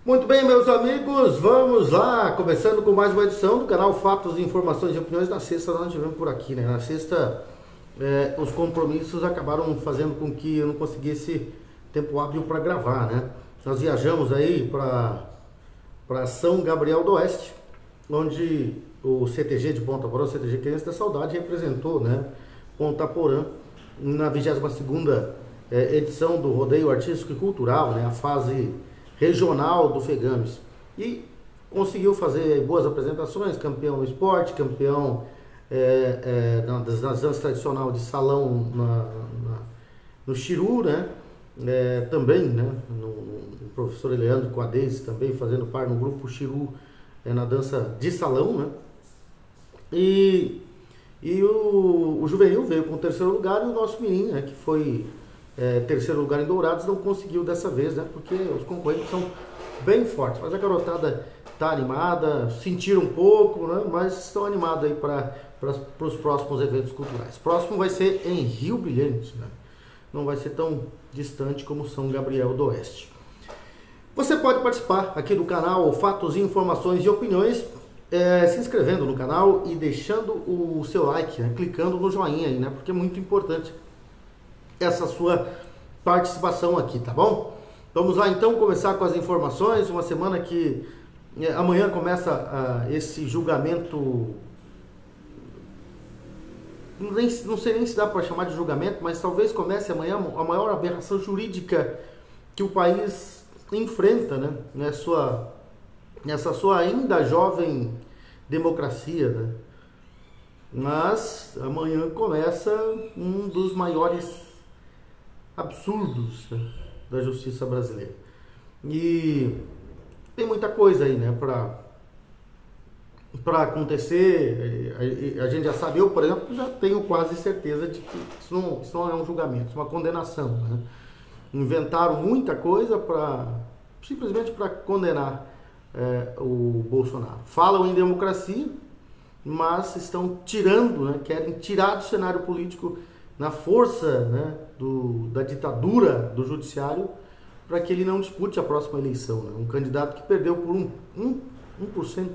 Muito bem, meus amigos, vamos lá, começando com mais uma edição do canal Fatos, Informações e Opiniões. Na sexta nós tivemos por aqui, né? Na sexta os compromissos acabaram fazendo com que eu não conseguisse tempo hábil para gravar, né? Nós viajamos aí para São Gabriel do Oeste, onde o CTG de Ponta Porã, o CTG Criança da Saudade, representou, né, Ponta Porã na 22ª edição do Rodeio Artístico e Cultural, né, a fase regional do FEGAMES, e conseguiu fazer boas apresentações, campeão no esporte, campeão das danças tradicionais de salão no Xiru, né, também, né, o professor Eleandro Quadez também fazendo parte no grupo Xiru, na dança de salão, né, e o juvenil veio com o terceiro lugar, e o nosso menino, né, que foi terceiro lugar em Dourados, não conseguiu dessa vez, né? Porque os concorrentes são bem fortes. Mas a garotada está animada, sentiram um pouco, né? Mas estão animados aí para os próximos eventos culturais. Próximo vai ser em Rio Brilhante, né? Não vai ser tão distante como São Gabriel do Oeste. Você pode participar aqui do canal Fatos, Informações e Opiniões, se inscrevendo no canal e deixando o seu like, né? Clicando no joinha aí, né? Porque é muito importante essa sua participação aqui, tá bom? Vamos lá então começar com as informações. Uma semana que amanhã começa esse julgamento, não sei nem se dá para chamar de julgamento, mas talvez comece amanhã a maior aberração jurídica que o país enfrenta, né, nessa sua ainda jovem democracia, né? Mas amanhã começa um dos maiores absurdos, né, da justiça brasileira. E tem muita coisa aí, né, para acontecer. A gente já sabe, eu, por exemplo, já tenho quase certeza de que isso não é um julgamento, isso é uma condenação, né? Inventaram muita coisa simplesmente para condenar o Bolsonaro. Falam em democracia, mas estão tirando, né, querem tirar do cenário político, na força, né, da ditadura do judiciário, para que ele não dispute a próxima eleição, né? Um candidato que perdeu por 1%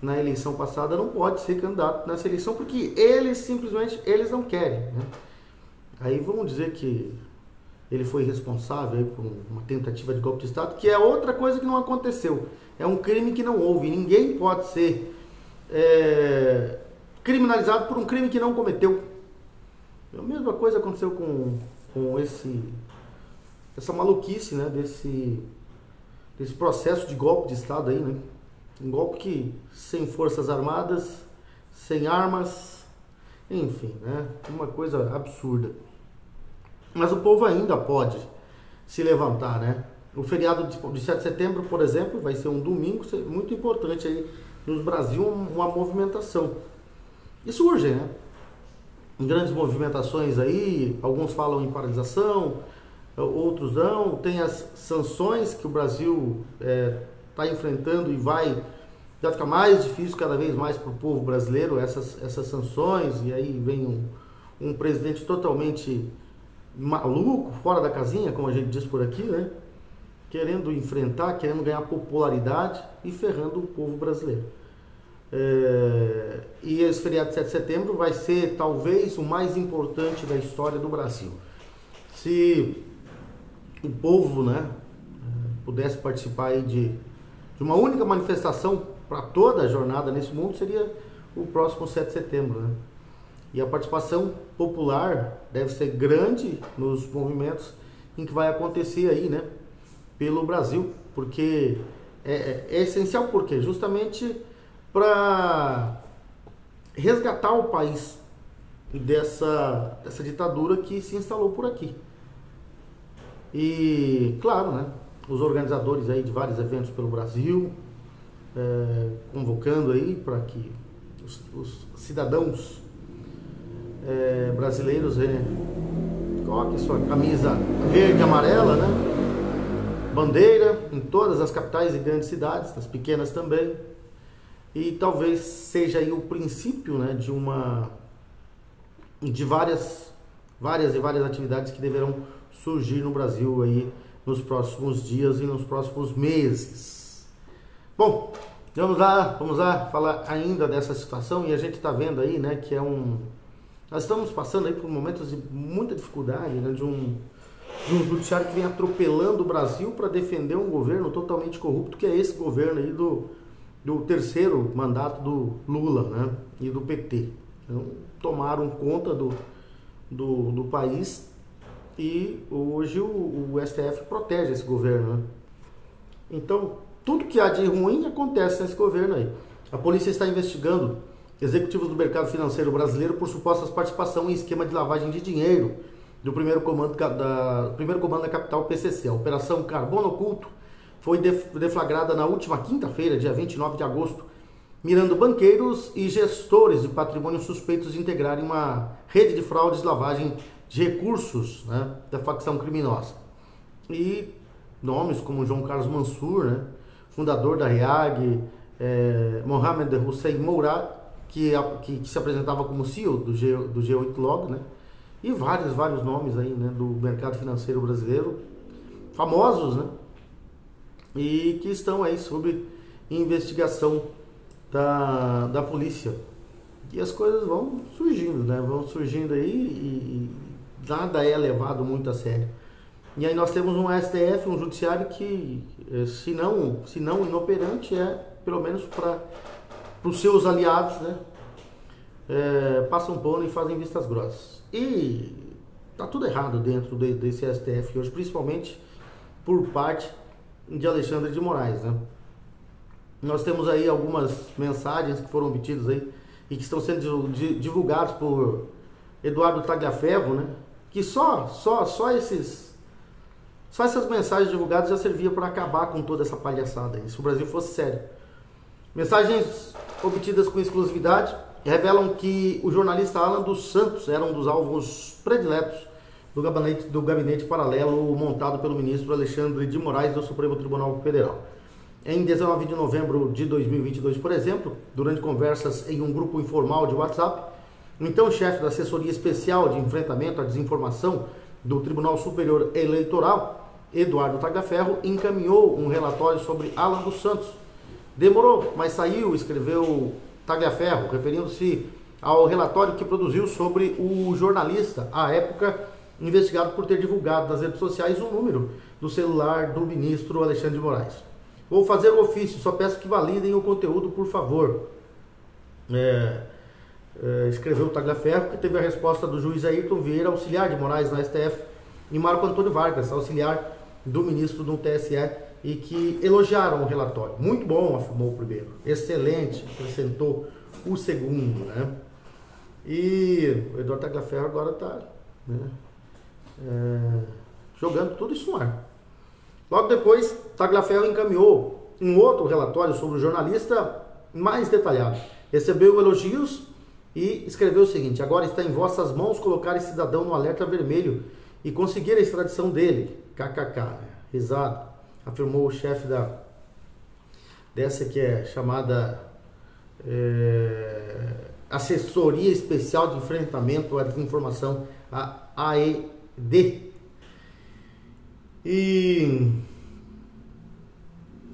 na eleição passada não pode ser candidato nessa eleição, porque eles não querem, né? Aí vamos dizer que ele foi responsável aí por uma tentativa de golpe de Estado, que é outra coisa que não aconteceu. É um crime que não houve. Ninguém pode ser criminalizado por um crime que não cometeu. A mesma coisa aconteceu com essa maluquice, né, desse processo de golpe de Estado aí, né? Um golpe que sem forças armadas, sem armas, enfim, né? Uma coisa absurda. Mas o povo ainda pode se levantar, né? O feriado de 7 de setembro, por exemplo, vai ser um domingo muito importante aí no Brasil, uma movimentação. E surge, né, grandes movimentações aí, alguns falam em paralisação, outros não. Tem as sanções que o Brasil está enfrentando e vai ficar mais difícil cada vez mais para o povo brasileiro, essas sanções, e aí vem um presidente totalmente maluco, fora da casinha, como a gente diz por aqui, né? Querendo enfrentar, querendo ganhar popularidade e ferrando o povo brasileiro. E esse feriado de 7 de setembro vai ser talvez o mais importante da história do Brasil. Se o povo, né, pudesse participar aí de uma única manifestação para toda a jornada nesse mundo, seria o próximo 7 de setembro, né? E a participação popular deve ser grande nos movimentos em que vai acontecer aí, né, pelo Brasil, porque é essencial, porque justamente para resgatar o país dessa ditadura que se instalou por aqui. E claro, né, os organizadores aí de vários eventos pelo Brasil, convocando aí para que os cidadãos brasileiros coloquem sua camisa verde e amarela, né, bandeira em todas as capitais e grandes cidades, nas pequenas também. E talvez seja aí o princípio, né, de várias atividades que deverão surgir no Brasil aí nos próximos dias e nos próximos meses. Bom, vamos lá falar ainda dessa situação, e a gente está vendo aí, né, que nós estamos passando aí por momentos de muita dificuldade, né, de um judiciário que vem atropelando o Brasil para defender um governo totalmente corrupto, que é esse governo aí do terceiro mandato do Lula, né, e do PT. Então, tomaram conta do país, e hoje o STF protege esse governo, né? Então, tudo que há de ruim acontece nesse governo aí. A polícia está investigando executivos do mercado financeiro brasileiro por supostas participação em esquema de lavagem de dinheiro do primeiro comando da capital PCC. A Operação Carbono Oculto foi deflagrada na última quinta-feira, dia 29 de agosto, mirando banqueiros e gestores de patrimônio suspeitos de integrarem uma rede de fraudes e lavagem de recursos, né, da facção criminosa. E nomes como João Carlos Mansur, né, fundador da REAG, Mohamed Hussein Mourad, que se apresentava como CEO do G8 Log, né, e vários nomes aí, né, do mercado financeiro brasileiro, famosos, né, e que estão aí sob investigação da polícia. E as coisas vão surgindo, né, aí e nada é levado muito a sério. E aí nós temos um STF, um judiciário que, se não inoperante, pelo menos para os seus aliados, né, passam pano e fazem vistas grossas. E tá tudo errado dentro desse STF hoje, principalmente por parte de Alexandre de Moraes, né? Nós temos aí algumas mensagens que foram obtidas aí e que estão sendo divulgadas por Eduardo Tagliaferro, né? Que só essas mensagens divulgadas já servia para acabar com toda essa palhaçada aí, se o Brasil fosse sério. Mensagens obtidas com exclusividade revelam que o jornalista Alan dos Santos era um dos alvos prediletos do gabinete paralelo montado pelo ministro Alexandre de Moraes do Supremo Tribunal Federal. Em 19 de novembro de 2022, por exemplo, durante conversas em um grupo informal de WhatsApp, o então chefe da Assessoria Especial de Enfrentamento à Desinformação do Tribunal Superior Eleitoral, Eduardo Tagliaferro, encaminhou um relatório sobre Alan dos Santos. Demorou, mas saiu, escreveu Tagliaferro, referindo-se ao relatório que produziu sobre o jornalista, à época investigado por ter divulgado nas redes sociais o número do celular do ministro Alexandre de Moraes. Vou fazer o ofício, só peço que validem o conteúdo, por favor. Escreveu o Tagliaferro, que teve a resposta do juiz Ayrton Vieira, auxiliar de Moraes na STF, e Marco Antônio Vargas, auxiliar do ministro do TSE, e que elogiaram o relatório. Muito bom, afirmou o primeiro. Excelente, acrescentou o segundo, né? E o Eduardo Tagliaferro agora está, né, jogando tudo isso no ar. Logo depois, Tagliaferro encaminhou um outro relatório sobre o jornalista mais detalhado. Recebeu elogios e escreveu o seguinte: agora está em vossas mãos colocar esse cidadão no alerta vermelho e conseguir a extradição dele. KKK, risado, afirmou o chefe dessa que é chamada Assessoria Especial de Enfrentamento à Desinformação, a AED. E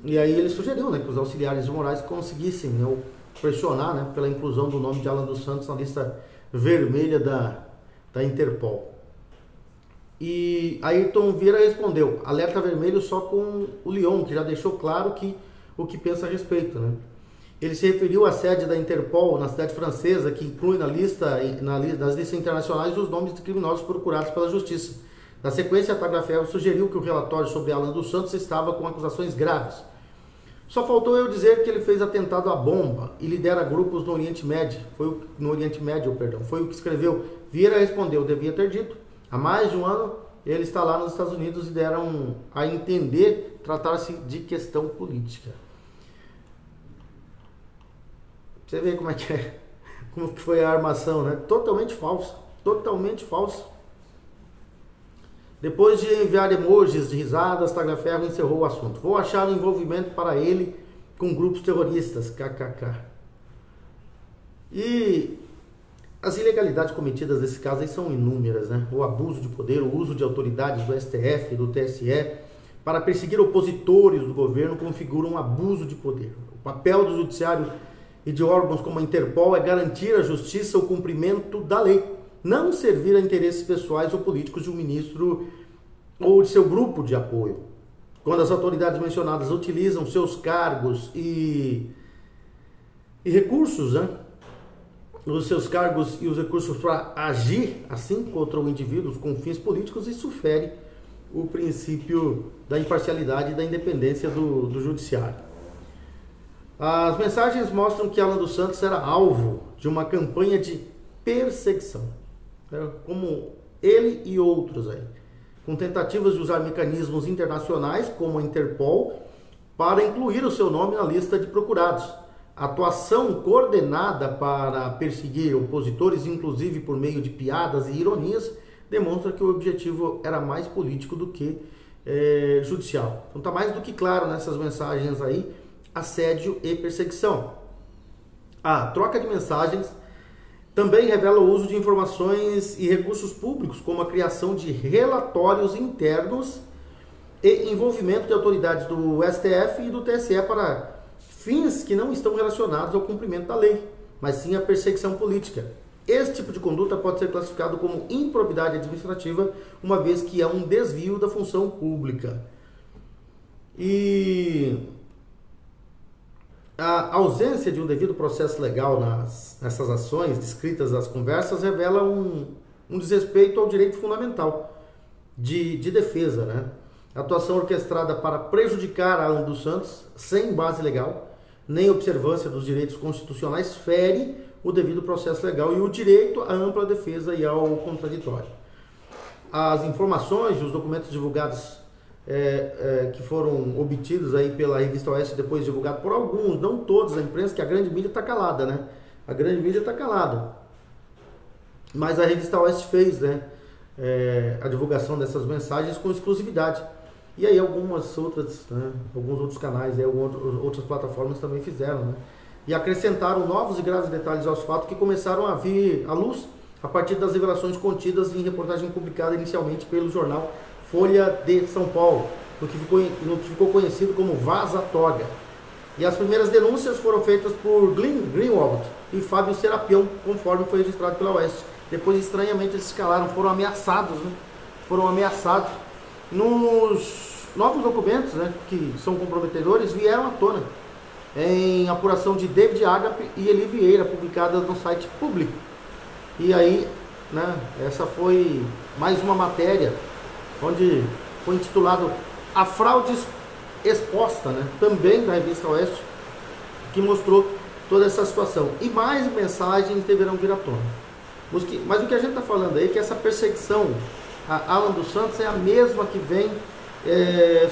aí ele sugeriu, né, que os auxiliares de Moraes conseguissem, né, pressionar, né, pela inclusão do nome de Alan dos Santos na lista vermelha da Interpol. E Ayrton Vieira respondeu: alerta vermelho só com o Lyon, que já deixou claro o que pensa a respeito, né? Ele se referiu à sede da Interpol na cidade francesa, que inclui nas listas internacionais os nomes de criminosos procurados pela justiça. Na sequência, Tagliaferro sugeriu que o relatório sobre Alan dos Santos estava com acusações graves. Só faltou eu dizer que ele fez atentado à bomba e lidera grupos no Oriente Médio. Foi o que escreveu. Vieira respondeu: devia ter dito. Há mais de um ano ele está lá nos Estados Unidos e deram a entender tratar-se de questão política. Você vê como que foi a armação, né? Totalmente falsa. Depois de enviar emojis de risadas, Tagliaferro encerrou o assunto. Vou achar o envolvimento para ele com grupos terroristas, kkk. E as ilegalidades cometidas nesse caso aí são inúmeras, né? O abuso de poder, o uso de autoridades do STF, do TSE, para perseguir opositores do governo configura um abuso de poder. O papel do judiciário e de órgãos como a Interpol é garantir a justiça, o cumprimento da lei, não servir a interesses pessoais ou políticos de um ministro ou de seu grupo de apoio. Quando as autoridades mencionadas utilizam seus cargos e recursos, né? Os seus cargos e os recursos para agir assim contra o indivíduo com fins políticos, isso fere o princípio da imparcialidade e da independência do judiciário. As mensagens mostram que Alan dos Santos era alvo de uma campanha de perseguição, como ele e outros aí, com tentativas de usar mecanismos internacionais como a Interpol para incluir o seu nome na lista de procurados. A atuação coordenada para perseguir opositores, inclusive por meio de piadas e ironias, demonstra que o objetivo era mais político do que judicial. Então está mais do que claro nessas mensagens aí, assédio e perseguição. A troca de mensagens também revela o uso de informações e recursos públicos, como a criação de relatórios internos e envolvimento de autoridades do STF e do TSE para fins que não estão relacionados ao cumprimento da lei, mas sim à perseguição política. Esse tipo de conduta pode ser classificado como improbidade administrativa, uma vez que é um desvio da função pública. E a ausência de um devido processo legal nessas ações descritas nas conversas revela um desrespeito ao direito fundamental de defesa, né? A atuação orquestrada para prejudicar Alan dos Santos, sem base legal, nem observância dos direitos constitucionais, fere o devido processo legal e o direito à ampla defesa e ao contraditório. As informações e os documentos divulgados que foram obtidos aí pela Revista Oeste, depois divulgados por alguns, não todos, a imprensa, que a grande mídia está calada, né? A grande mídia está calada. Mas a Revista Oeste fez, né, a divulgação dessas mensagens com exclusividade. E aí algumas outras, né, alguns outros canais, outras plataformas também fizeram, né? E acrescentaram novos e graves detalhes aos fatos que começaram a vir à luz a partir das revelações contidas em reportagem publicada inicialmente pelo jornal Folha de São Paulo, no que ficou conhecido como Vaza Toga. E as primeiras denúncias foram feitas por Glenn Greenwald e Fábio Serapião, conforme foi registrado pela Oeste. Depois, estranhamente, eles se calaram, foram ameaçados, né? Foram ameaçados. Nos novos documentos, né, que são comprometedores, vieram à tona em apuração de David Agape e Eli Vieira, publicadas no site público. E aí, né, essa foi mais uma matéria onde foi intitulado A Fraude Exposta, né, também da Revista Oeste, que mostrou toda essa situação. E mais mensagens deverão vir à tona. Mas o que a gente está falando aí é que essa perseguição a Alan dos Santos é a mesma que vem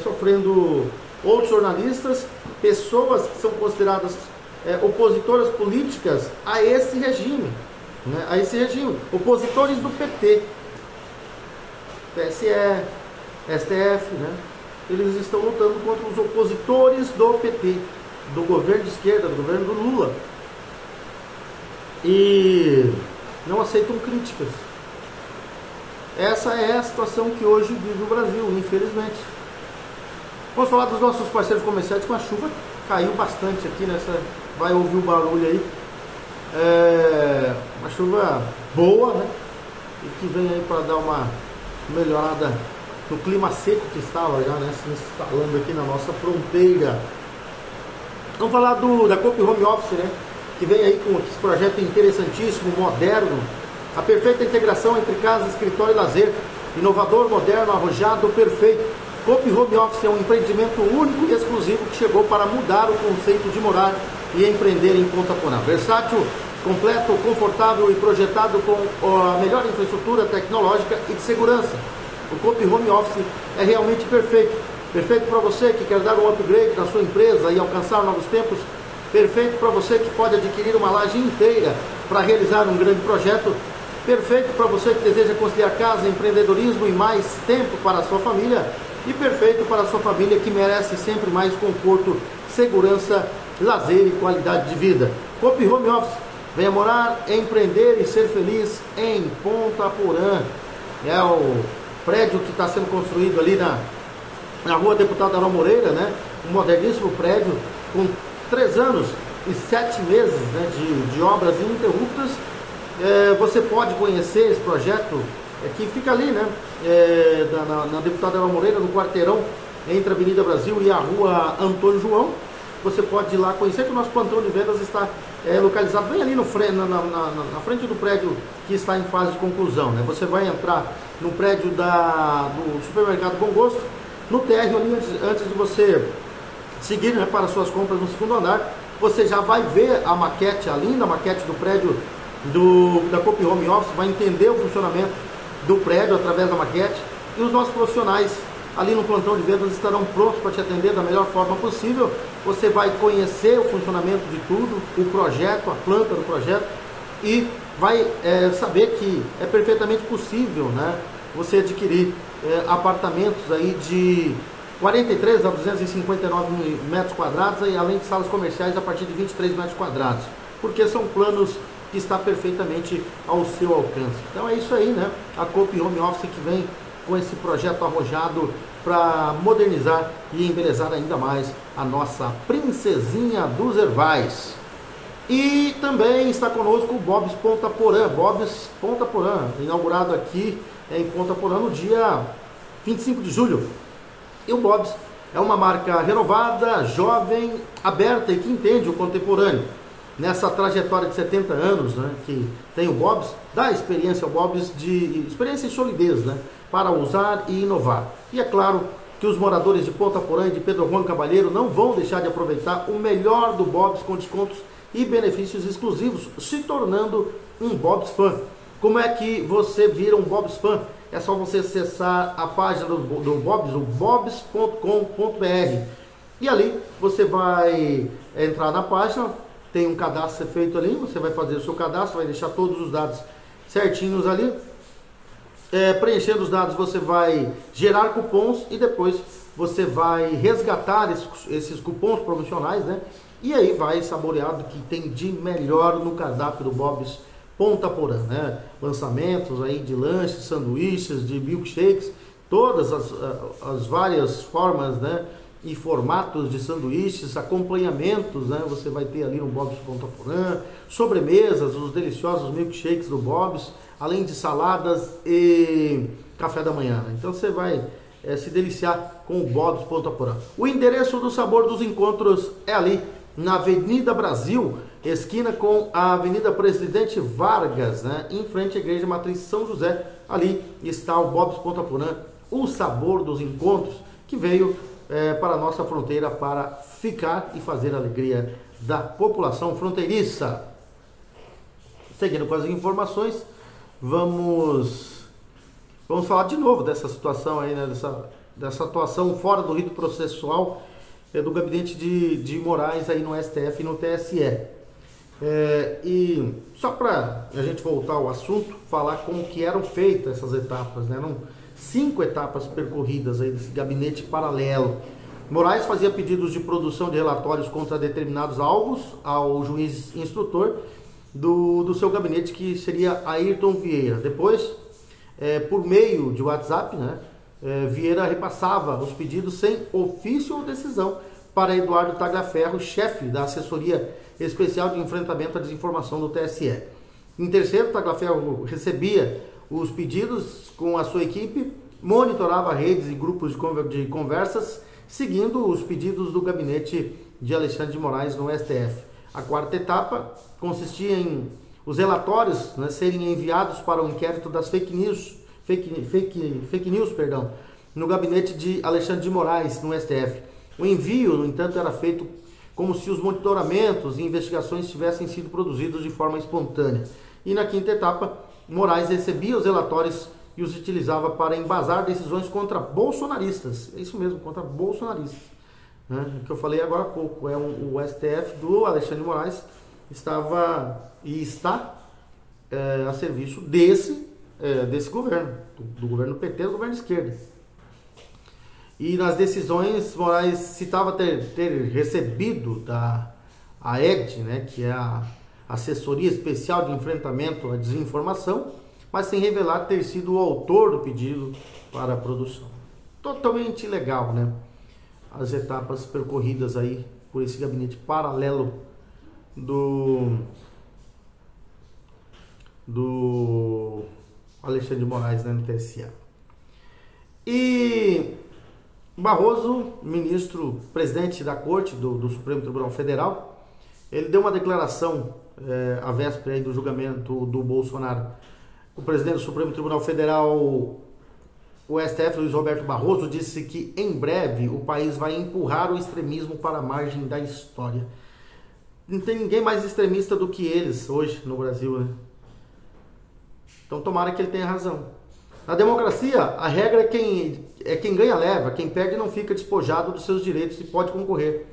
sofrendo outros jornalistas, pessoas que são consideradas opositoras políticas a esse regime, né? A esse regime, opositores do PT, TSE, STF, né? Eles estão lutando contra os opositores do PT, do governo de esquerda, do governo do Lula, e não aceitam críticas. Essa é a situação que hoje vive o Brasil, infelizmente. Vamos falar dos nossos parceiros comerciais, com a chuva caiu bastante aqui nessa. Vai ouvir o barulho aí. Uma chuva boa, né? E que vem aí para dar uma melhorada no clima seco que estava já, né, se instalando aqui na nossa fronteira. Vamos falar da Coop Home Office, né? Que vem aí com esse projeto interessantíssimo, moderno. A perfeita integração entre casa, escritório e lazer. Inovador, moderno, arrojado, perfeito. Coop Home Office é um empreendimento único e exclusivo que chegou para mudar o conceito de morar e empreender em Ponta Porã. Versátil, completo, confortável e projetado com a melhor infraestrutura tecnológica e de segurança. O Coop Home Office é realmente perfeito. Perfeito para você que quer dar um upgrade na sua empresa e alcançar novos tempos. Perfeito para você que pode adquirir uma laje inteira para realizar um grande projeto. Perfeito para você que deseja conciliar casa, empreendedorismo e mais tempo para a sua família. E perfeito para a sua família que merece sempre mais conforto, segurança, lazer e qualidade de vida. Coop Home Office. Venha morar, empreender e ser feliz em Ponta Porã. É o prédio que está sendo construído ali na rua Deputado Aron Moreira, né? Um moderníssimo prédio com 3 anos e 7 meses, né, de obras ininterruptas. Você pode conhecer esse projeto que fica ali, né? Na Deputado Aron Moreira, no quarteirão entre a Avenida Brasil e a rua Antônio João. Você pode ir lá conhecer, que o nosso plantão de vendas está localizado bem ali no na frente do prédio que está em fase de conclusão, né? Você vai entrar no prédio do supermercado Bom Gosto, no térreo ali, antes de você seguir, né, para suas compras no segundo andar. Você já vai ver a maquete, a linda maquete do prédio da Coop Home Office, vai entender o funcionamento do prédio através da maquete, e os nossos profissionais ali no plantão de vendas estarão prontos para te atender da melhor forma possível. Você vai conhecer o funcionamento de tudo, o projeto, a planta do projeto, e vai saber que é perfeitamente possível, né, você adquirir apartamentos aí de 43 a 259 metros quadrados, e além de salas comerciais a partir de 23 metros quadrados, porque são planos que está perfeitamente ao seu alcance. Então é isso aí, né? A Coop Home Office que vem com esse projeto arrojado para modernizar e embelezar ainda mais a nossa princesinha dos Ervais. E também está conosco o Bob's Ponta Porã, Bob's Ponta Porã, inaugurado aqui em Ponta Porã no dia 25 de julho. E o Bob's é uma marca renovada, jovem, aberta e que entende o contemporâneo. Nessa trajetória de 70 anos, né, que tem o Bob's, dá experiência ao Bob's, de experiência e solidez, né, para usar e inovar. E é claro que os moradores de Ponta Porã e de Pedro Juan Cavalheiro não vão deixar de aproveitar o melhor do Bob's com descontos e benefícios exclusivos, se tornando um Bob's Fan. Como é que você vira um Bob's Fan? É só você acessar a página do Bob's, o bobs.com.br, e ali você vai entrar na página, tem um cadastro feito ali, você vai fazer o seu cadastro, vai deixar todos os dados certinhos ali. Preenchendo os dados, você vai gerar cupons e depois você vai resgatar esses cupons promocionais, né? E aí vai saborear do que tem de melhor no cardápio do Bob's Ponta Porã, né? Lançamentos aí de lanches, sanduíches, de milkshakes, todas as várias formas, né, e formatos de sanduíches, acompanhamentos, né, você vai ter ali no Bob's Ponta Porã, sobremesas, os deliciosos milkshakes do Bob's, além de saladas e café da manhã, né? Então você vai se deliciar com o Bob's Ponta Porã. O endereço do Sabor dos Encontros é ali na Avenida Brasil, esquina com a Avenida Presidente Vargas, né, em frente à Igreja Matriz São José. Ali está o Bob's Ponta Porã, o sabor dos encontros, que veio para a nossa fronteira para ficar e fazer a alegria da população fronteiriça. Seguindo com as informações, vamos falar de novo dessa situação aí, né, dessa atuação fora do rito processual do gabinete de Moraes aí no STF e no TSE. E só para a gente voltar ao assunto, falar como que eram feitas essas etapas, né? Eram 5 etapas percorridas aí desse gabinete paralelo. Moraes fazia pedidos de produção de relatórios contra determinados alvos ao juiz instrutor do seu gabinete, que seria Ayrton Vieira. Depois, por meio de WhatsApp, né, Vieira repassava os pedidos sem ofício ou decisão para Eduardo Tagliaferro, chefe da assessoria especial de enfrentamento à desinformação do TSE. Em terceiro, Tagliaferro recebia os pedidos com a sua equipe, monitorava redes e grupos de conversas, seguindo os pedidos do gabinete de Alexandre de Moraes no STF. A quarta etapa consistia em os relatórios, né, serem enviados para o inquérito das fake news, no gabinete de Alexandre de Moraes no STF. O envio, no entanto, era feito como se os monitoramentos e investigações tivessem sido produzidos de forma espontânea. E na quinta etapa, Moraes recebia os relatórios e os utilizava para embasar decisões contra bolsonaristas. É isso mesmo, contra bolsonaristas, né? O que eu falei agora há pouco, o STF do Alexandre de Moraes estava e está a serviço desse governo, do governo PT, do governo de esquerda. E nas decisões, Moraes citava ter recebido da AED, né, que é a Assessoria Especial de Enfrentamento à Desinformação, mas sem revelar ter sido o autor do pedido para a produção. totalmente ilegal, né? As etapas percorridas aí por esse gabinete paralelo do Alexandre de Moraes, né, no TSE. E Barroso, ministro, presidente da Corte do Supremo Tribunal Federal, ele deu uma declaração à véspera aí do julgamento do Bolsonaro. O presidente do Supremo Tribunal Federal, o STF, Luiz Roberto Barroso, disse que em breve o país vai empurrar o extremismo para a margem da história. Não tem ninguém mais extremista do que eles hoje no Brasil, né? Então tomara que ele tenha razão. Na democracia, a regra é quem ganha leva, quem perde não fica despojado dos seus direitos e pode concorrer.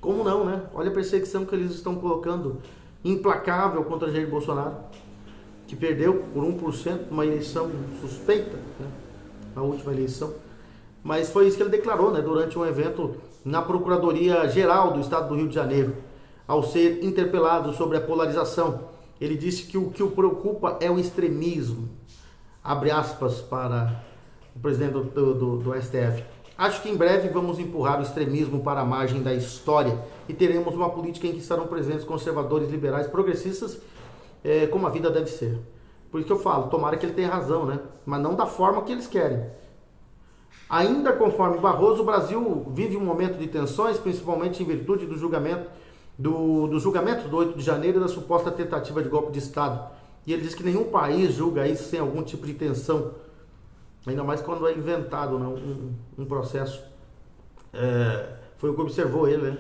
Como não, né? Olha a perseguição que eles estão colocando, implacável contra Jair Bolsonaro, que perdeu por 1% uma eleição suspeita, né? Na última eleição. Mas foi isso que ele declarou, né? Durante um evento na Procuradoria-Geral do Estado do Rio de Janeiro, ao ser interpelado sobre a polarização. Ele disse que o que o preocupa é o extremismo. Abre aspas para o presidente do STF. Acho que em breve vamos empurrar o extremismo para a margem da história e teremos uma política em que estarão presentes conservadores, liberais, progressistas, como a vida deve ser. Por isso que eu falo, tomara que ele tenha razão, né? Mas não da forma que eles querem. Ainda conforme Barroso, o Brasil vive um momento de tensões, principalmente em virtude do julgamento dos julgamentos do 8 de janeiro e da suposta tentativa de golpe de Estado. E ele diz que nenhum país julga isso sem algum tipo de tensão, ainda mais quando é inventado, né, um processo. Foi o que observou ele, né?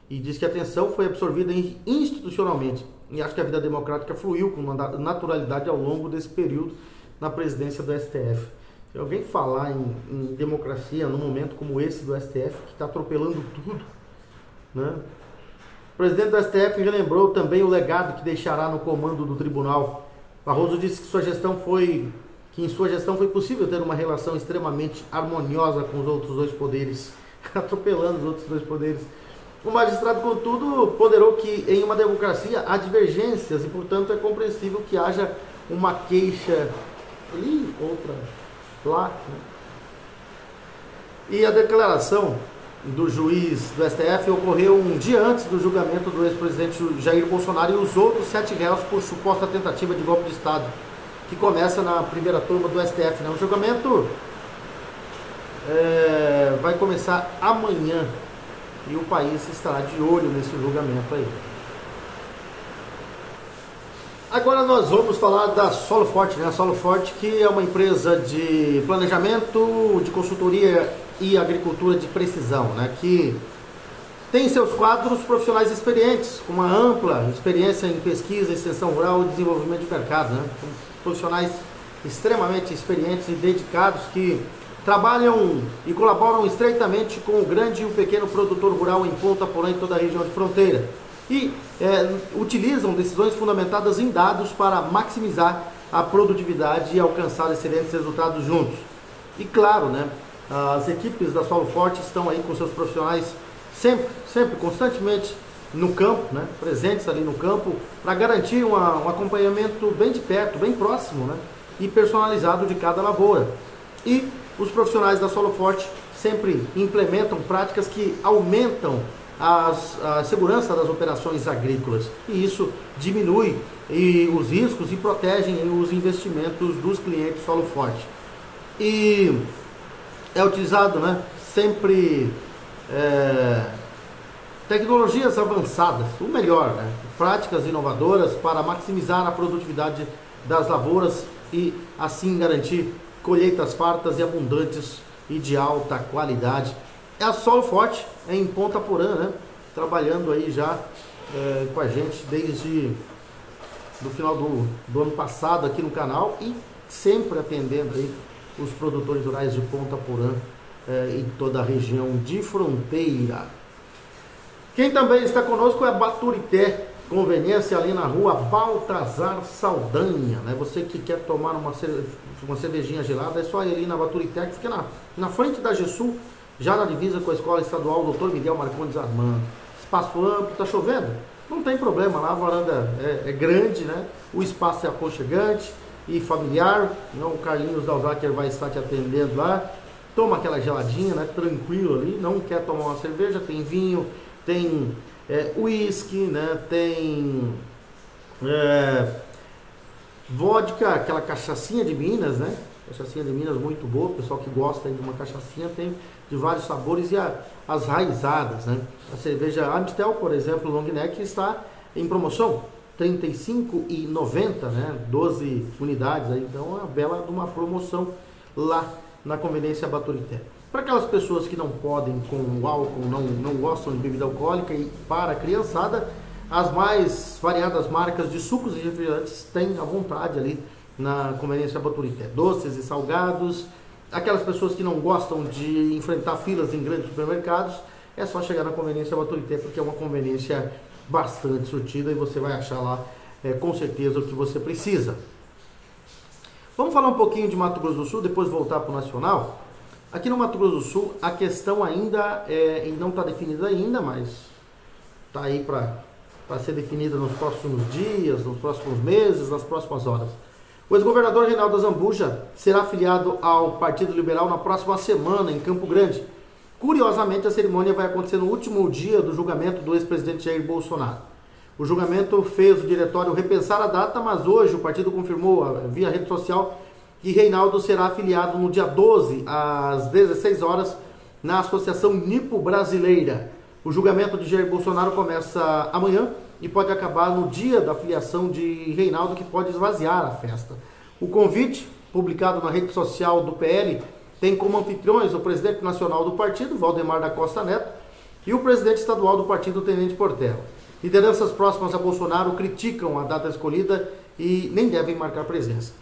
E diz que a tensão foi absorvida institucionalmente. E acho que a vida democrática fluiu com naturalidade ao longo desse período na presidência do STF. Se alguém falar em democracia num momento como esse do STF, que está atropelando tudo, né? O presidente do STF relembrou também o legado que deixará no comando do tribunal. Barroso disse que em sua gestão foi possível ter uma relação extremamente harmoniosa com os outros dois poderes, atropelando os outros dois poderes. O magistrado, contudo, ponderou que em uma democracia há divergências e, portanto, é compreensível que haja uma queixa ali, outra lá, né? E a declaração do juiz do STF ocorreu um dia antes do julgamento do ex-presidente Jair Bolsonaro e os outros 7 réus por suposta tentativa de golpe de Estado, que começa na primeira turma do STF, né? O julgamento vai começar amanhã e o país estará de olho nesse julgamento aí. Agora nós vamos falar da Solo Forte, né? A Solo Forte, que é uma empresa de planejamento, de consultoria e agricultura de precisão, né? Que tem em seus quadros profissionais experientes, com uma ampla experiência em pesquisa, extensão rural e desenvolvimento de mercado, né? Profissionais extremamente experientes e dedicados que trabalham e colaboram estreitamente com o grande e o pequeno produtor rural em Ponta Porã e toda a região de fronteira. E utilizam decisões fundamentadas em dados para maximizar a produtividade e alcançar excelentes resultados juntos. E claro, né, as equipes da Solo Forte estão aí com seus profissionais sempre, constantemente no campo, né, presentes ali no campo, para garantir um acompanhamento bem de perto, bem próximo, né, e personalizado de cada lavoura. E os profissionais da Solo Forte sempre implementam práticas que aumentam a segurança das operações agrícolas, e isso diminui os riscos e protegem os investimentos dos clientes Solo Forte. E é utilizado, né, sempre tecnologias avançadas, o melhor, né, práticas inovadoras para maximizar a produtividade das lavouras e assim garantir colheitas fartas e abundantes e de alta qualidade. É a Solo Forte em Ponta Porã, né? Trabalhando aí já com a gente desde o final do ano passado aqui no canal e sempre atendendo aí os produtores rurais de Ponta Porã em toda a região de fronteira. Quem também está conosco é a Baturité Conveniência, ali na rua Baltazar Saldanha, né? Você que quer tomar uma cervejinha gelada, é só ir ali na Baturité, que fica na frente da GESUL, já na divisa com a Escola Estadual Dr. Miguel Marcondes Armando. Espaço amplo, tá chovendo? Não tem problema, lá a varanda é grande, né? O espaço é aconchegante e familiar, né? O Carlinhos Dalzaker vai estar te atendendo lá. toma aquela geladinha, né, tranquilo ali, não quer tomar uma cerveja, tem vinho, tem uísque, né, tem vodka, aquela cachaçinha de Minas, né, cachaçinha de Minas muito boa, o pessoal que gosta de uma cachaçinha tem de vários sabores, e as raizadas, né, a cerveja Amstel, por exemplo, long neck, está em promoção, R$ 35,90, né, 12 unidades, aí, então é uma bela de uma promoção lá na Conveniência Baturité. Para aquelas pessoas que não podem com o álcool, não gostam de bebida alcoólica, e para a criançada, as mais variadas marcas de sucos e refrigerantes têm à vontade ali na Conveniência Baturité. Doces e salgados. Aquelas pessoas que não gostam de enfrentar filas em grandes supermercados, é só chegar na Conveniência Baturité, porque é uma conveniência bastante surtida e você vai achar lá com certeza o que você precisa. Vamos falar um pouquinho de Mato Grosso do Sul, depois voltar para o Nacional. Aqui no Mato Grosso do Sul, a questão ainda não está definida ainda, mas está aí para ser definida nos próximos dias, nos próximos meses, nas próximas horas. O ex-governador Reinaldo Azambuja será afiliado ao Partido Liberal na próxima semana, em Campo Grande. Curiosamente, a cerimônia vai acontecer no último dia do julgamento do ex-presidente Jair Bolsonaro. O julgamento fez o diretório repensar a data, mas hoje o partido confirmou via rede social que Reinaldo será afiliado no dia 12, às 16 horas, na Associação Nipo Brasileira. O julgamento de Jair Bolsonaro começa amanhã e pode acabar no dia da filiação de Reinaldo, que pode esvaziar a festa. O convite, publicado na rede social do PL, tem como anfitriões o presidente nacional do partido, Valdemar da Costa Neto, e o presidente estadual do partido, Tenente Portela. Lideranças próximas a Bolsonaro criticam a data escolhida e nem devem marcar presença.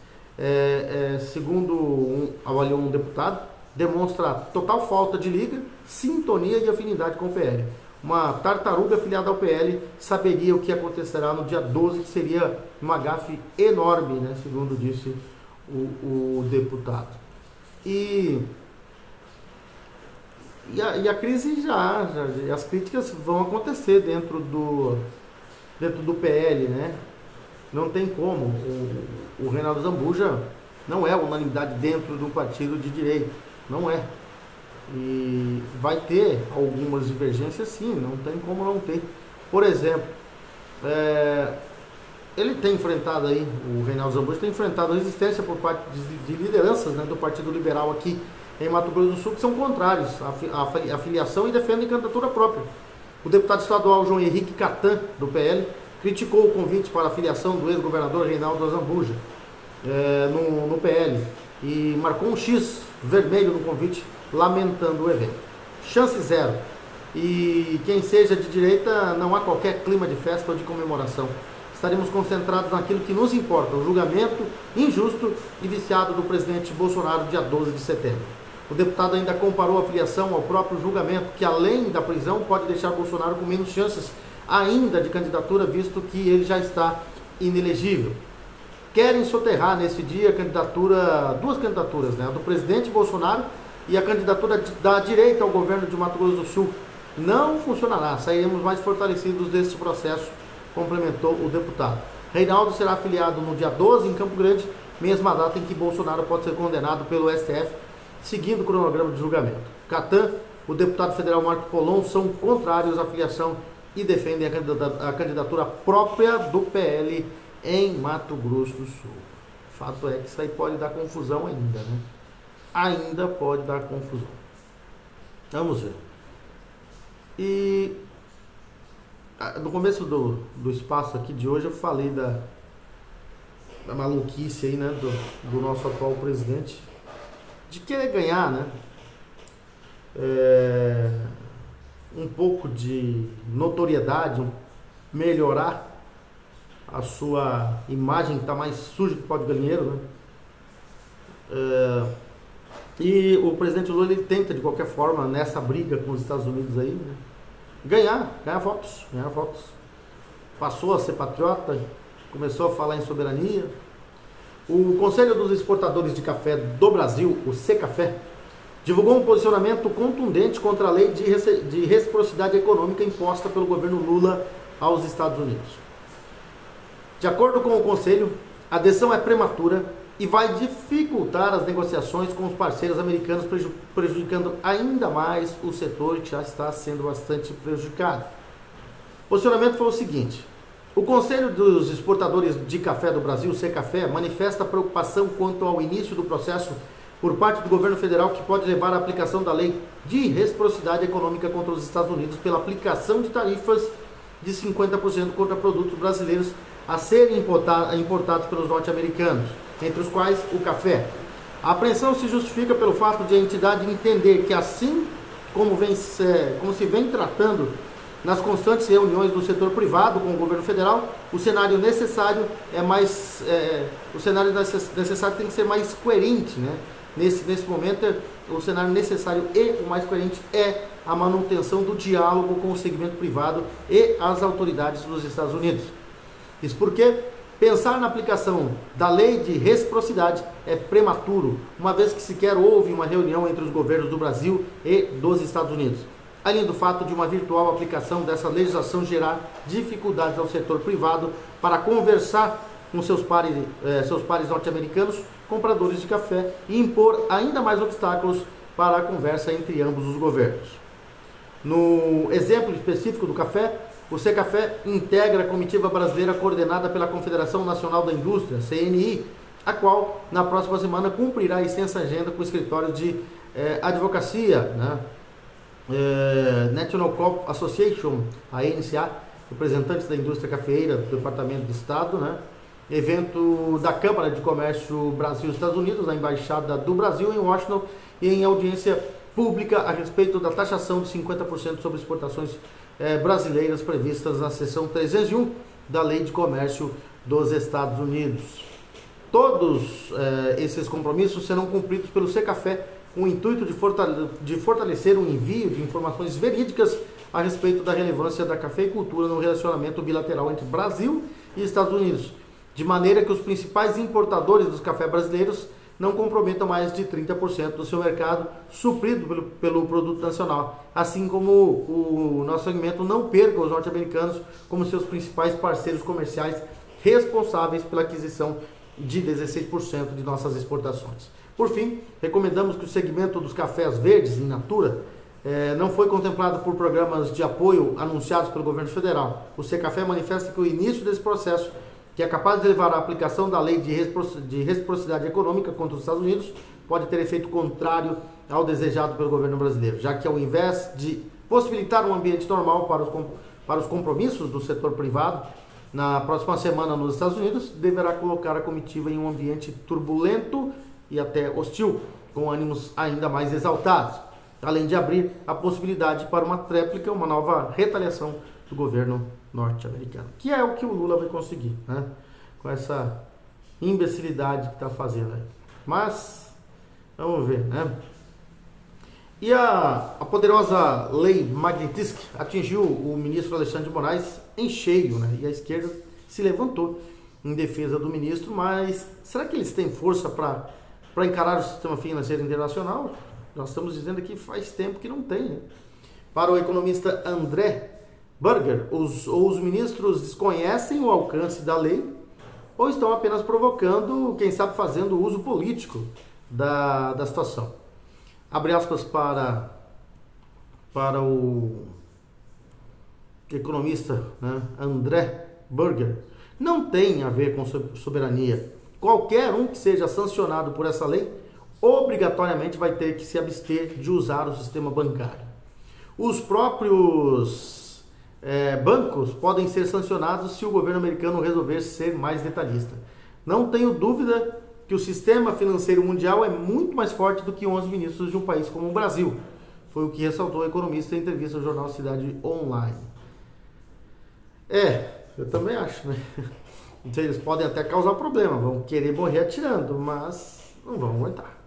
Segundo avaliou um deputado, demonstra total falta de liga, sintonia e afinidade com o PL. Uma tartaruga filiada ao PL saberia o que acontecerá no dia 12, que seria uma gafe enorme, né, segundo disse o deputado. E a crise as críticas vão acontecer dentro do PL, né? Não tem como. O Reinaldo Azambuja não é unanimidade dentro do partido de direita, não é. E vai ter algumas divergências, sim, não tem como não ter. Por exemplo, ele tem enfrentado aí, o Reinaldo Azambuja tem enfrentado resistência por parte de lideranças, né, do Partido Liberal aqui em Mato Grosso do Sul, que são contrários à filiação e defendem candidatura própria. O deputado estadual João Henrique Catan, do PL, criticou o convite para a filiação do ex-governador Reinaldo Azambuja no PL e marcou um X vermelho no convite, lamentando o evento. Chance zero. E quem seja de direita, não há qualquer clima de festa ou de comemoração. Estaremos concentrados naquilo que nos importa, o julgamento injusto e viciado do presidente Bolsonaro, dia 12 de setembro. O deputado ainda comparou a filiação ao próprio julgamento, que além da prisão pode deixar Bolsonaro com menos chances ainda de candidatura, visto que ele já está inelegível. Querem soterrar nesse dia duas candidaturas, né? A do presidente Bolsonaro e a candidatura da direita ao governo de Mato Grosso do Sul. Não funcionará, sairemos mais fortalecidos deste processo, complementou o deputado. Reinaldo será afiliado no dia 12 em Campo Grande, mesma data em que Bolsonaro pode ser condenado pelo STF, seguindo o cronograma de julgamento. Catan, o deputado federal Marco Polon são contrários à filiação e defendem a candidatura própria do PL em Mato Grosso do Sul. O fato é que isso aí pode dar confusão ainda, né? Ainda pode dar confusão. Vamos ver. E no começo do espaço aqui de hoje eu falei da maluquice aí, né, do nosso atual presidente, de querer ganhar, né, um pouco de notoriedade, melhorar a sua imagem, que está mais suja que pó de galinheiro, né? E o presidente Lula, ele tenta de qualquer forma, nessa briga com os Estados Unidos aí, né, ganhar votos. Passou a ser patriota, começou a falar em soberania. O Conselho dos Exportadores de Café do Brasil, o Secafé, divulgou um posicionamento contundente contra a lei de reciprocidade econômica imposta pelo governo Lula aos Estados Unidos. De acordo com o Conselho, a decisão é prematura e vai dificultar as negociações com os parceiros americanos, prejudicando ainda mais o setor que já está sendo bastante prejudicado. O posicionamento foi o seguinte: o Conselho dos Exportadores de Café do Brasil, Secafé, manifesta preocupação quanto ao início do processo por parte do governo federal que pode levar à aplicação da lei de reciprocidade econômica contra os Estados Unidos pela aplicação de tarifas de 50% contra produtos brasileiros a serem importados pelos norte-americanos, entre os quais o café. A apreensão se justifica pelo fato de a entidade entender que, assim como se vem tratando nas constantes reuniões do setor privado com o governo federal, o cenário necessário tem que ser mais coerente, né? Nesse momento, o cenário necessário e o mais coerente é a manutenção do diálogo com o segmento privado e as autoridades dos Estados Unidos. Isso porque pensar na aplicação da lei de reciprocidade é prematuro, uma vez que sequer houve uma reunião entre os governos do Brasil e dos Estados Unidos. Além do fato de uma virtual aplicação dessa legislação gerar dificuldades ao setor privado para conversar com seus pares norte-americanos, compradores de café, e impor ainda mais obstáculos para a conversa entre ambos os governos. No exemplo específico do café, o Secafé integra a comitiva brasileira coordenada pela Confederação Nacional da Indústria, CNI, a qual, na próxima semana, cumprirá a extensa agenda com o escritório de advocacia, né? National Coffee Association, a NCA, representantes da indústria cafeeira do Departamento de Estado, né? Evento da Câmara de Comércio Brasil-Estados Unidos, a Embaixada do Brasil em Washington, e em audiência pública a respeito da taxação de 50% sobre exportações brasileiras previstas na seção 301 da Lei de Comércio dos Estados Unidos. Todos esses compromissos serão cumpridos pelo Secafé com o intuito de fortalecer o envio de informações verídicas a respeito da relevância da cafeicultura no relacionamento bilateral entre Brasil e Estados Unidos, de maneira que os principais importadores dos cafés brasileiros não comprometam mais de 30% do seu mercado suprido pelo produto nacional, assim como o nosso segmento não perca os norte-americanos como seus principais parceiros comerciais responsáveis pela aquisição de 16% de nossas exportações. Por fim, recomendamos que o segmento dos cafés verdes in natura não foi contemplado por programas de apoio anunciados pelo governo federal. O Secafé manifesta que o início desse processo, que é capaz de levar à aplicação da lei de reciprocidade econômica contra os Estados Unidos, pode ter efeito contrário ao desejado pelo governo brasileiro, já que ao invés de possibilitar um ambiente normal para os compromissos do setor privado, na próxima semana nos Estados Unidos, deverá colocar a comitiva em um ambiente turbulento e até hostil, com ânimos ainda mais exaltados, além de abrir a possibilidade para uma tréplica, uma nova retaliação do governo norte-americano, que é o que o Lula vai conseguir, né? Com essa imbecilidade que está fazendo aí. Mas, vamos ver, né? E a poderosa lei Magnitsky atingiu o ministro Alexandre de Moraes em cheio, né? E a esquerda se levantou em defesa do ministro, mas será que eles têm força para encarar o sistema financeiro internacional? Nós estamos dizendo aqui faz tempo que não tem, né? Para o economista André Burger, os ministros desconhecem o alcance da lei ou estão apenas provocando, quem sabe fazendo uso político da situação. Abre aspas para o economista, né, André Burger. Não tem a ver com soberania. Qualquer um que seja sancionado por essa lei obrigatoriamente vai ter que se abster de usar o sistema bancário. Os próprios bancos podem ser sancionados se o governo americano resolver ser mais detalhista. Não tenho dúvida que o sistema financeiro mundial é muito mais forte do que 11 ministros de um país como o Brasil. Foi o que ressaltou o economista em entrevista ao jornal Cidade Online. Eu também acho, né? Eles podem até causar problema, vão querer morrer atirando, mas não vão aguentar.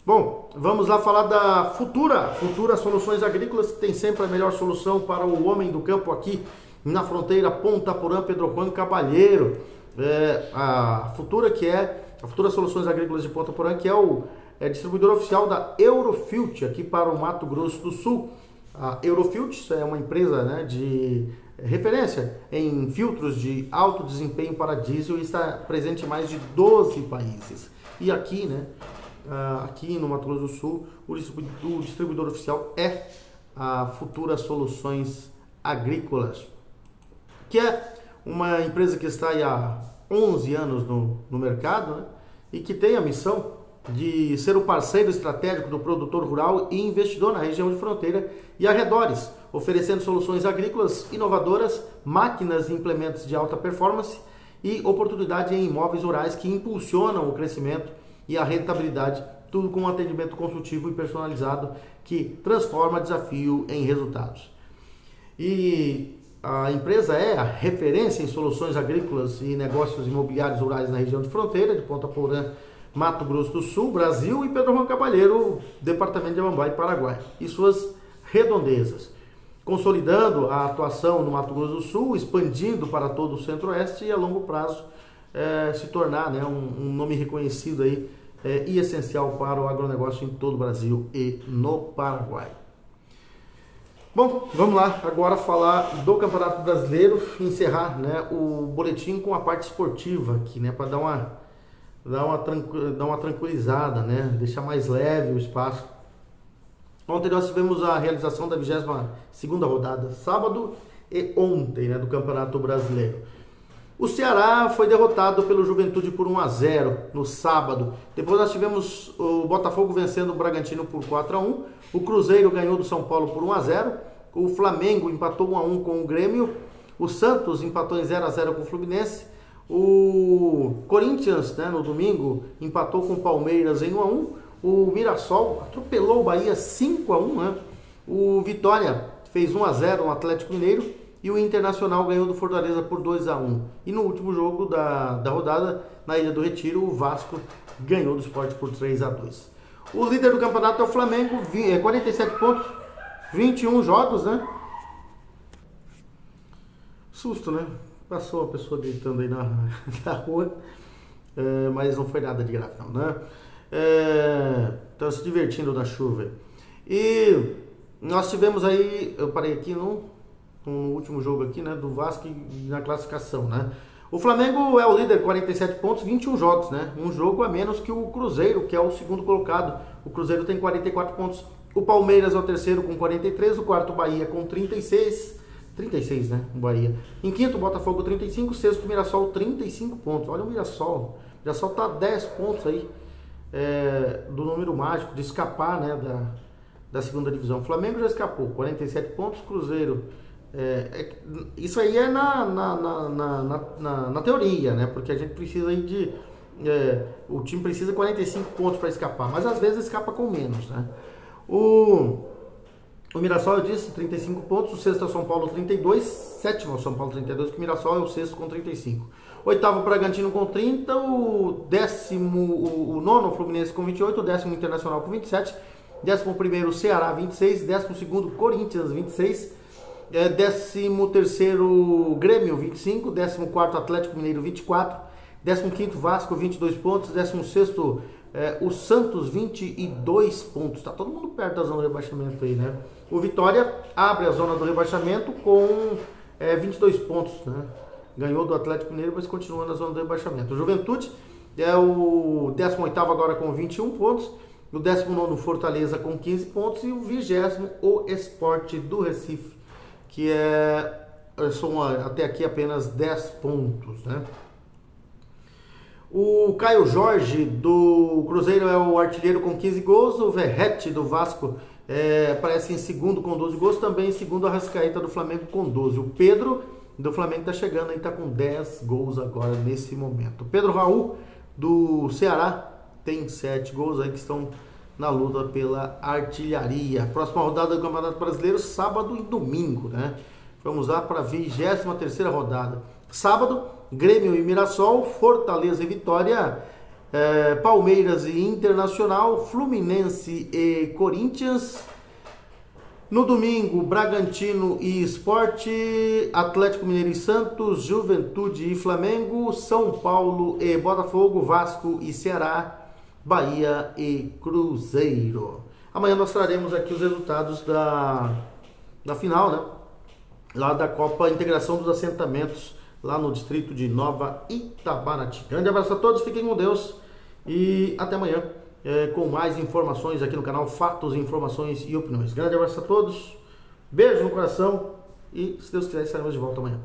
Bom, vamos lá falar da Futura Soluções Agrícolas, que tem sempre a melhor solução para o homem do campo aqui na fronteira Ponta Porã, Pedro Juan Cabalheiro. A Futura Soluções Agrícolas de Ponta Porã, que é distribuidor oficial da Eurofilt aqui para o Mato Grosso do Sul. A Eurofilt é uma empresa, né, de referência em filtros de alto desempenho para diesel e está presente em mais de 12 países. E aqui, né, aqui no Mato Grosso do Sul, o distribuidor oficial é a Futura Soluções Agrícolas, que é uma empresa que está aí há 11 anos no mercado, né, e que tem a missão de ser o parceiro estratégico do produtor rural e investidor na região de fronteira e arredores, oferecendo soluções agrícolas inovadoras, máquinas e implementos de alta performance e oportunidade em imóveis rurais que impulsionam o crescimento e a rentabilidade, tudo com um atendimento consultivo e personalizado que transforma desafio em resultados. E a empresa é a referência em soluções agrícolas e negócios imobiliários rurais na região de fronteira de Ponta Porã, Mato Grosso do Sul, Brasil, e Pedro Juan Caballero, departamento de Amambai, Paraguai, e suas redondezas, consolidando a atuação no Mato Grosso do Sul, expandindo para todo o Centro-Oeste e a longo prazo se tornar, né, um nome reconhecido aí, e essencial para o agronegócio em todo o Brasil e no Paraguai. Bom, vamos lá agora falar do Campeonato Brasileiro, encerrar, né, o boletim com a parte esportiva aqui, né, para dar uma tranquilizada, né? Deixar mais leve o espaço. Ontem nós tivemos a realização da 22ª rodada, sábado e ontem, né, do Campeonato Brasileiro. O Ceará foi derrotado pelo Juventude por 1-0 no sábado. Depois nós tivemos o Botafogo vencendo o Bragantino por 4-1. O Cruzeiro ganhou do São Paulo por 1-0. O Flamengo empatou 1-1 com o Grêmio. O Santos empatou em 0-0 com o Fluminense. O Corinthians, né, no domingo, empatou com o Palmeiras em 1-1. O Mirassol atropelou o Bahia 5-1, né? O Vitória fez 1-0 no Atlético Mineiro. E o Internacional ganhou do Fortaleza por 2-1. E no último jogo da rodada, na Ilha do Retiro, o Vasco ganhou do Sport por 3-2. O líder do campeonato é o Flamengo, 47 pontos, 21 jogos, né? Susto, né? Passou uma pessoa gritando aí na rua, mas não foi nada de grave não, né? Estão se divertindo na chuva. E nós tivemos aí, eu parei aqui no último jogo aqui, né, do Vasco na classificação, né? O Flamengo é o líder, 47 pontos, 21 jogos, né? Um jogo a menos que o Cruzeiro, que é o segundo colocado. O Cruzeiro tem 44 pontos. O Palmeiras é o terceiro com 43, o quarto Bahia com 36, né, o Bahia. Em quinto, Botafogo 35, sexto, Mirassol 35 pontos. Olha o Mirassol tá 10 pontos aí do número mágico de escapar, né, da segunda divisão. O Flamengo já escapou, 47 pontos, Cruzeiro. Isso aí é na teoria, né? Porque a gente precisa aí o time precisa de 45 pontos para escapar, mas às vezes escapa com menos, né? O Mirassol, eu disse, 35 pontos, o sexto é o São Paulo 32, sétimo é o São Paulo 32, que o Mirassol é o sexto com 35. Oitavo, o Bragantino com 30, o nono, o Fluminense com 28, o décimo, Internacional com 27, 11º, o Ceará 26, 12º, Corinthians 26, 13º, Grêmio 25, 14º, Atlético Mineiro 24, 15º, Vasco 22 pontos, 16º, o Santos 22 pontos. Tá todo mundo perto da zona do rebaixamento aí, né? O Vitória abre a zona do rebaixamento com 22 pontos, né? Ganhou do Atlético Mineiro, mas continua na zona do rebaixamento. O Juventude é o 18º agora com 21 pontos, o 19º, Fortaleza com 15 pontos e o 20º, o Sport do Recife, que são até aqui apenas 10 pontos, né? O Caio Jorge do Cruzeiro é o artilheiro com 15 gols, o Verrete do Vasco aparece em segundo com 12 gols, também em segundo a Arrascaeta do Flamengo com 12. O Pedro do Flamengo está chegando aí, está com 10 gols agora nesse momento. O Pedro Raul do Ceará tem 7 gols aí que estão na luta pela artilharia. Próxima rodada do Campeonato Brasileiro, sábado e domingo, né? Vamos lá para a 23ª rodada. Sábado, Grêmio e Mirassol, Fortaleza e Vitória, Palmeiras e Internacional, Fluminense e Corinthians. No domingo, Bragantino e Sport, Atlético Mineiro e Santos, Juventude e Flamengo, São Paulo e Botafogo, Vasco e Ceará, Bahia e Cruzeiro. Amanhã nós traremos aqui os resultados da final, né? lá da Copa Integração dos Assentamentos, lá no distrito de Nova Itabaraty. Grande abraço a todos, fiquem com Deus e até amanhã com mais informações aqui no canal Fatos, Informações e Opiniões. Grande abraço a todos, beijo no coração e, se Deus quiser, estaremos de volta amanhã.